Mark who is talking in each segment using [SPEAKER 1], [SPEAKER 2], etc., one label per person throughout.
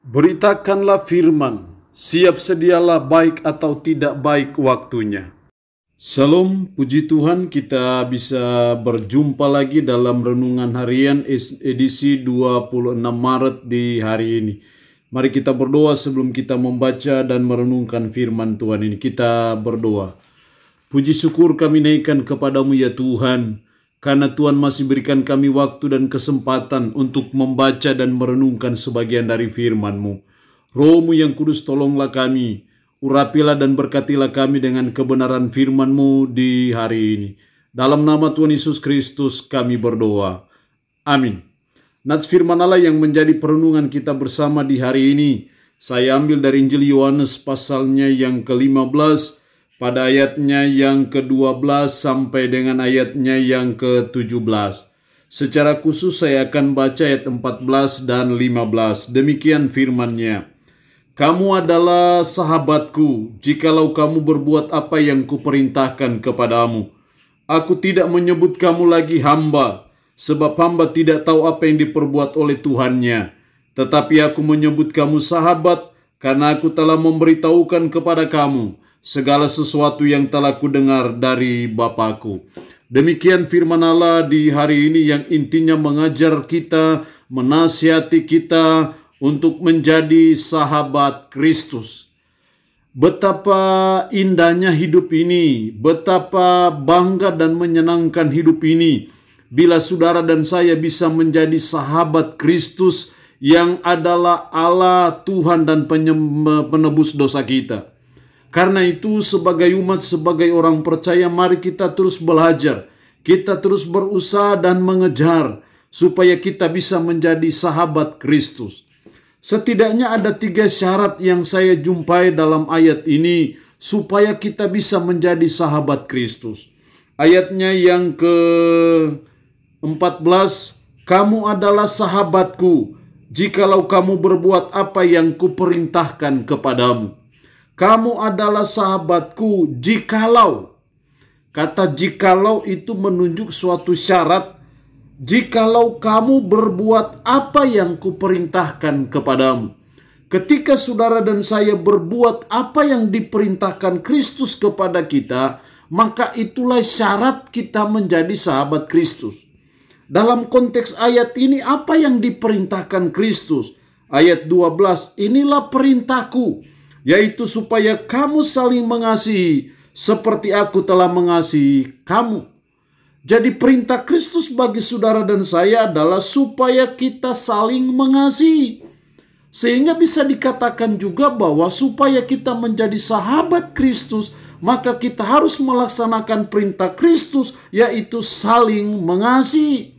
[SPEAKER 1] Beritakanlah firman, siap sedialah baik atau tidak baik waktunya. Shalom, puji Tuhan kita bisa berjumpa lagi dalam Renungan Harian edisi 26 Maret di hari ini. Mari kita berdoa sebelum kita membaca dan merenungkan firman Tuhan ini. Kita berdoa. Puji syukur kami naikkan kepadamu ya Tuhan, karena Tuhan masih berikan kami waktu dan kesempatan untuk membaca dan merenungkan sebagian dari firman-Mu. Roh-Mu yang kudus tolonglah kami, urapilah dan berkatilah kami dengan kebenaran firman-Mu di hari ini. Dalam nama Tuhan Yesus Kristus kami berdoa. Amin. Nats firman Allah yang menjadi perenungan kita bersama di hari ini, saya ambil dari Injil Yohanes pasalnya yang ke-15, pada ayatnya yang ke-12 sampai dengan ayatnya yang ke-17. Secara khusus saya akan baca ayat 14 dan 15. Demikian firman-Nya. Kamu adalah sahabatku, jikalau kamu berbuat apa yang kuperintahkan kepadamu. Aku tidak menyebut kamu lagi hamba, sebab hamba tidak tahu apa yang diperbuat oleh Tuhannya. Tetapi aku menyebut kamu sahabat, karena aku telah memberitahukan kepada kamu segala sesuatu yang telah kudengar dari Bapakku. Demikian firman Allah di hari ini yang intinya mengajar kita, menasihati kita untuk menjadi sahabat Kristus. Betapa indahnya hidup ini, betapa bangga dan menyenangkan hidup ini bila saudara dan saya bisa menjadi sahabat Kristus yang adalah Allah, Tuhan dan penebus dosa kita. Karena itu sebagai umat, sebagai orang percaya, mari kita terus belajar. Kita terus berusaha dan mengejar supaya kita bisa menjadi sahabat Kristus. Setidaknya ada 3 syarat yang saya jumpai dalam ayat ini supaya kita bisa menjadi sahabat Kristus. Ayatnya yang ke-14, kamu adalah sahabatku jikalau kamu berbuat apa yang kuperintahkan kepadamu. Kamu adalah sahabatku jikalau. Kata jikalau itu menunjuk suatu syarat. Jikalau kamu berbuat apa yang kuperintahkan kepadamu. Ketika saudara dan saya berbuat apa yang diperintahkan Kristus kepada kita, maka itulah syarat kita menjadi sahabat Kristus. Dalam konteks ayat ini, apa yang diperintahkan Kristus? Ayat 12, inilah perintahku, yaitu supaya kamu saling mengasihi seperti aku telah mengasihi kamu. Jadi perintah Kristus bagi saudara dan saya adalah supaya kita saling mengasihi. Sehingga bisa dikatakan juga bahwa supaya kita menjadi sahabat Kristus, maka kita harus melaksanakan perintah Kristus, yaitu saling mengasihi.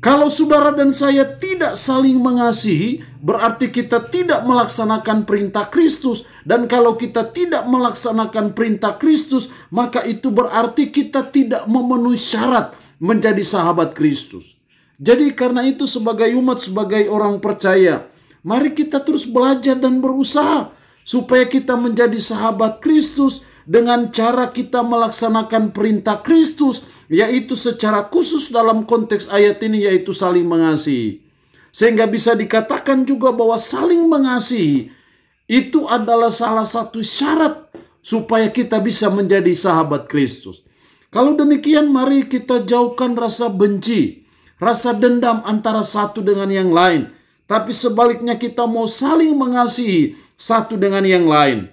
[SPEAKER 1] Kalau saudara dan saya tidak saling mengasihi, berarti kita tidak melaksanakan perintah Kristus. Dan kalau kita tidak melaksanakan perintah Kristus, maka itu berarti kita tidak memenuhi syarat menjadi sahabat Kristus. Jadi karena itu sebagai umat, sebagai orang percaya, mari kita terus belajar dan berusaha supaya kita menjadi sahabat Kristus dengan cara kita melaksanakan perintah Kristus, yaitu secara khusus dalam konteks ayat ini, yaitu saling mengasihi. Sehingga bisa dikatakan juga bahwa saling mengasihi itu adalah salah satu syarat supaya kita bisa menjadi sahabat Kristus. Kalau demikian, mari kita jauhkan rasa benci, rasa dendam antara satu dengan yang lain. Tapi sebaliknya kita mau saling mengasihi satu dengan yang lain.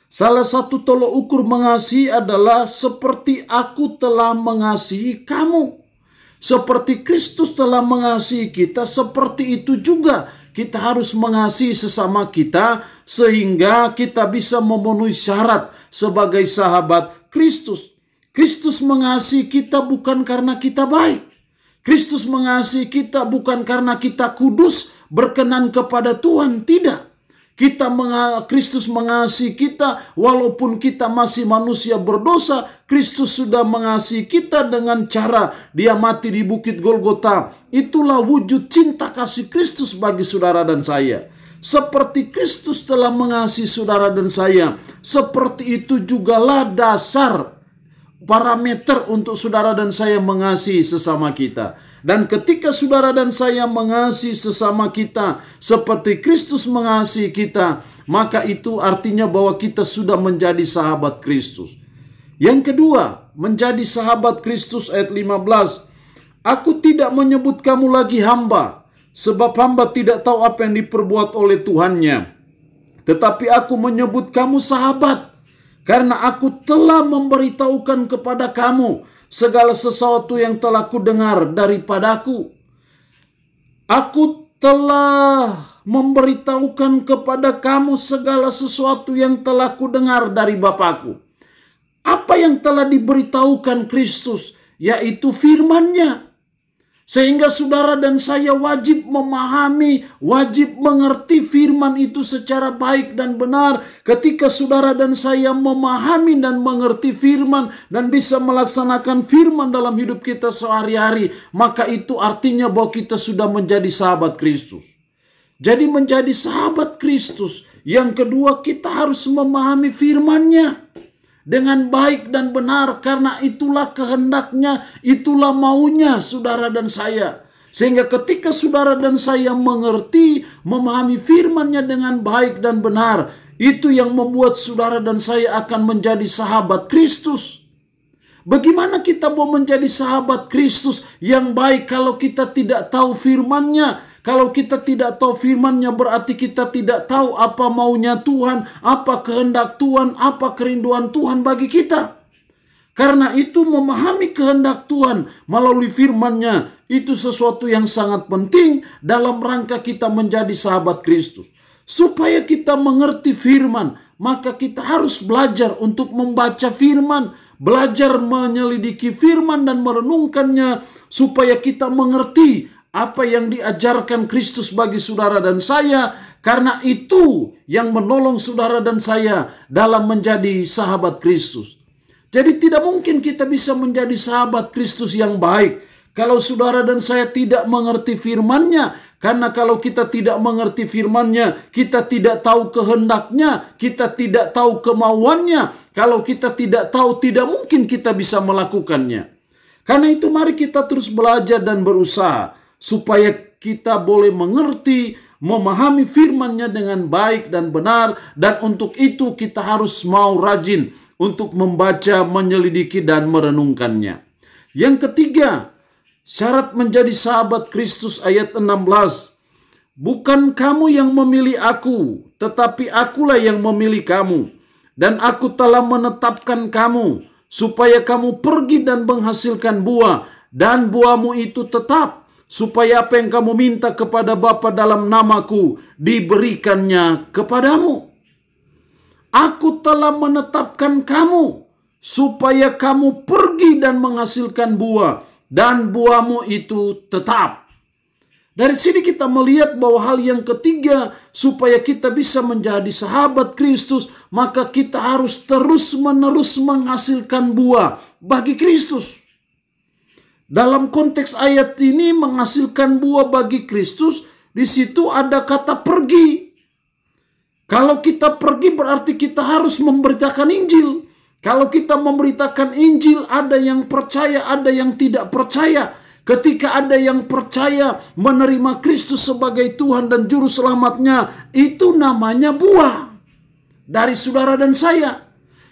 [SPEAKER 1] Salah satu tolok ukur mengasihi adalah seperti aku telah mengasihi kamu. Seperti Kristus telah mengasihi kita, seperti itu juga kita harus mengasihi sesama kita sehingga kita bisa memenuhi syarat sebagai sahabat Kristus. Kristus mengasihi kita bukan karena kita baik. Kristus mengasihi kita bukan karena kita kudus, berkenan kepada Tuhan, tidak. Kristus mengasihi kita walaupun kita masih manusia berdosa. Kristus sudah mengasihi kita dengan cara Dia mati di Bukit Golgota. Itulah wujud cinta kasih Kristus bagi saudara dan saya. Seperti Kristus telah mengasihi saudara dan saya, seperti itu jugalah dasar parameter untuk saudara dan saya mengasihi sesama kita. Dan ketika saudara dan saya mengasihi sesama kita seperti Kristus mengasihi kita, maka itu artinya bahwa kita sudah menjadi sahabat Kristus. Yang kedua, menjadi sahabat Kristus ayat 15. Aku tidak menyebut kamu lagi hamba, sebab hamba tidak tahu apa yang diperbuat oleh Tuhannya. Tetapi aku menyebut kamu sahabat, karena aku telah memberitahukan kepada kamu segala sesuatu yang telah kudengar daripadaku. Aku telah memberitahukan kepada kamu segala sesuatu yang telah kudengar dari Bapakku. Apa yang telah diberitahukan Kristus, yaitu firman-Nya. Sehingga saudara dan saya wajib memahami, wajib mengerti firman itu secara baik dan benar. Ketika saudara dan saya memahami dan mengerti firman dan bisa melaksanakan firman dalam hidup kita sehari-hari, maka itu artinya bahwa kita sudah menjadi sahabat Kristus. Jadi menjadi sahabat Kristus, yang kedua kita harus memahami firman-Nya dengan baik dan benar, karena itulah kehendaknya, itulah maunya saudara dan saya. Sehingga ketika saudara dan saya mengerti, memahami firman-Nya dengan baik dan benar, itu yang membuat saudara dan saya akan menjadi sahabat Kristus. Bagaimana kita mau menjadi sahabat Kristus yang baik kalau kita tidak tahu firman-Nya? Kalau kita tidak tahu firman-Nya, berarti kita tidak tahu apa maunya Tuhan, apa kehendak Tuhan, apa kerinduan Tuhan bagi kita. Karena itu memahami kehendak Tuhan melalui firman-Nya itu sesuatu yang sangat penting dalam rangka kita menjadi sahabat Kristus. Supaya kita mengerti firman, maka kita harus belajar untuk membaca firman, belajar menyelidiki firman dan merenungkannya, supaya kita mengerti apa yang diajarkan Kristus bagi saudara dan saya, karena itu yang menolong saudara dan saya dalam menjadi sahabat Kristus. Jadi tidak mungkin kita bisa menjadi sahabat Kristus yang baik kalau saudara dan saya tidak mengerti firman-Nya. Karena kalau kita tidak mengerti firman-Nya, kita tidak tahu kehendaknya, kita tidak tahu kemauannya. Kalau kita tidak tahu, tidak mungkin kita bisa melakukannya. Karena itu mari kita terus belajar dan berusaha supaya kita boleh mengerti, memahami firman-Nya dengan baik dan benar. Dan untuk itu kita harus mau rajin untuk membaca, menyelidiki, dan merenungkannya. Yang ketiga, syarat menjadi sahabat Kristus ayat 16. Bukan kamu yang memilih aku, tetapi akulah yang memilih kamu. Dan aku telah menetapkan kamu, supaya kamu pergi dan menghasilkan buah, dan buahmu itu tetap, supaya apa yang kamu minta kepada Bapa dalam namaku diberikannya kepadamu. Aku telah menetapkan kamu supaya kamu pergi dan menghasilkan buah, dan buahmu itu tetap. Dari sini kita melihat bahwa hal yang ketiga, supaya kita bisa menjadi sahabat Kristus, maka kita harus terus-menerus menghasilkan buah bagi Kristus. Dalam konteks ayat ini, menghasilkan buah bagi Kristus, di situ ada kata pergi. Kalau kita pergi berarti kita harus memberitakan Injil. Kalau kita memberitakan Injil, ada yang percaya, ada yang tidak percaya. Ketika ada yang percaya menerima Kristus sebagai Tuhan dan Juru Selamatnya, itu namanya buah dari saudara dan saya.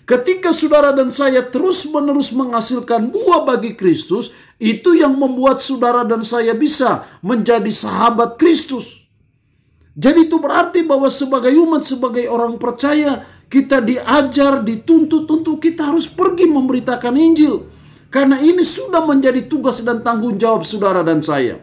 [SPEAKER 1] Ketika saudara dan saya terus-menerus menghasilkan buah bagi Kristus, itu yang membuat saudara dan saya bisa menjadi sahabat Kristus. Jadi itu berarti bahwa sebagai umat, sebagai orang percaya, kita diajar, dituntut untuk kita harus pergi memberitakan Injil. Karena ini sudah menjadi tugas dan tanggung jawab saudara dan saya.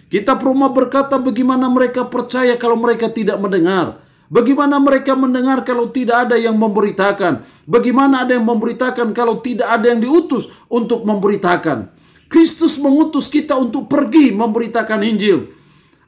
[SPEAKER 1] Kitab Roma berkata bagaimana mereka percaya kalau mereka tidak mendengar. Bagaimana mereka mendengar kalau tidak ada yang memberitakan? Bagaimana ada yang memberitakan kalau tidak ada yang diutus untuk memberitakan? Kristus mengutus kita untuk pergi memberitakan Injil.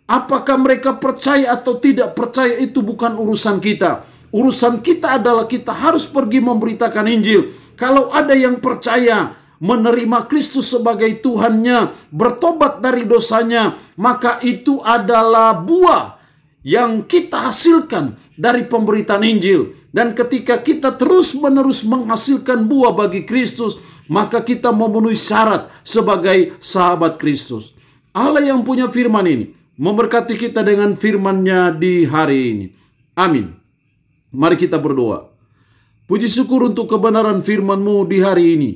[SPEAKER 1] Apakah mereka percaya atau tidak percaya itu bukan urusan kita. Urusan kita adalah kita harus pergi memberitakan Injil. Kalau ada yang percaya, menerima Kristus sebagai Tuhannya, bertobat dari dosanya, maka itu adalah buah yang kita hasilkan dari pemberitaan Injil. Dan ketika kita terus-menerus menghasilkan buah bagi Kristus, maka kita memenuhi syarat sebagai sahabat Kristus. Allah yang punya firman ini memberkati kita dengan firman-Nya di hari ini. Amin. Mari kita berdoa. Puji syukur untuk kebenaran firman-Mu di hari ini,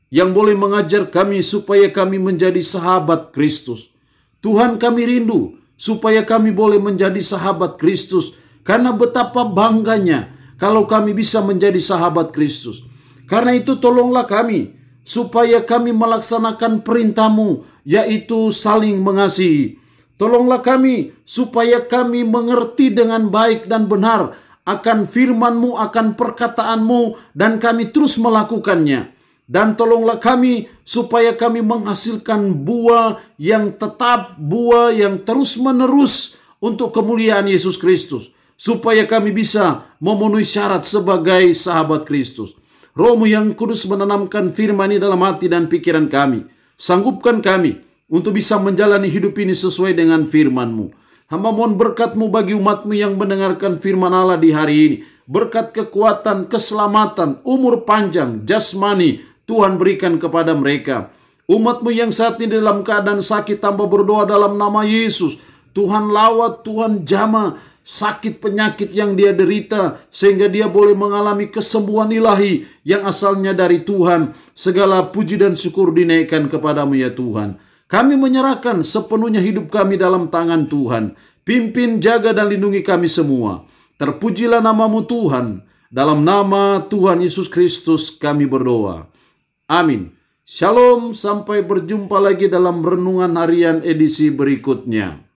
[SPEAKER 1] yang boleh mengajar kami supaya kami menjadi sahabat Kristus. Tuhan, kami rindu supaya kami boleh menjadi sahabat Kristus, karena betapa bangganya kalau kami bisa menjadi sahabat Kristus. Karena itu tolonglah kami supaya kami melaksanakan perintah-Mu, yaitu saling mengasihi. Tolonglah kami supaya kami mengerti dengan baik dan benar akan firman-Mu, akan perkataan-Mu, dan kami terus melakukannya. Dan tolonglah kami supaya kami menghasilkan buah yang tetap, buah yang terus-menerus untuk kemuliaan Yesus Kristus, supaya kami bisa memenuhi syarat sebagai sahabat Kristus. Roh-Mu yang kudus menanamkan firman ini dalam hati dan pikiran kami. Sanggupkan kami untuk bisa menjalani hidup ini sesuai dengan firman-Mu. Hamba mohon berkat-Mu bagi umat-Mu yang mendengarkan firman Allah di hari ini. Berkat kekuatan, keselamatan, umur panjang, jasmani, Tuhan berikan kepada mereka. Umat-Mu yang saat ini dalam keadaan sakit, hamba berdoa dalam nama Yesus. Tuhan lawat, Tuhan jamah sakit penyakit yang dia derita, sehingga dia boleh mengalami kesembuhan ilahi yang asalnya dari Tuhan. Segala puji dan syukur dinaikkan kepadamu ya Tuhan. Kami menyerahkan sepenuhnya hidup kami dalam tangan Tuhan. Pimpin, jaga, dan lindungi kami semua. Terpujilah nama-Mu Tuhan. Dalam nama Tuhan Yesus Kristus kami berdoa. Amin. Shalom, sampai berjumpa lagi dalam renungan harian edisi berikutnya.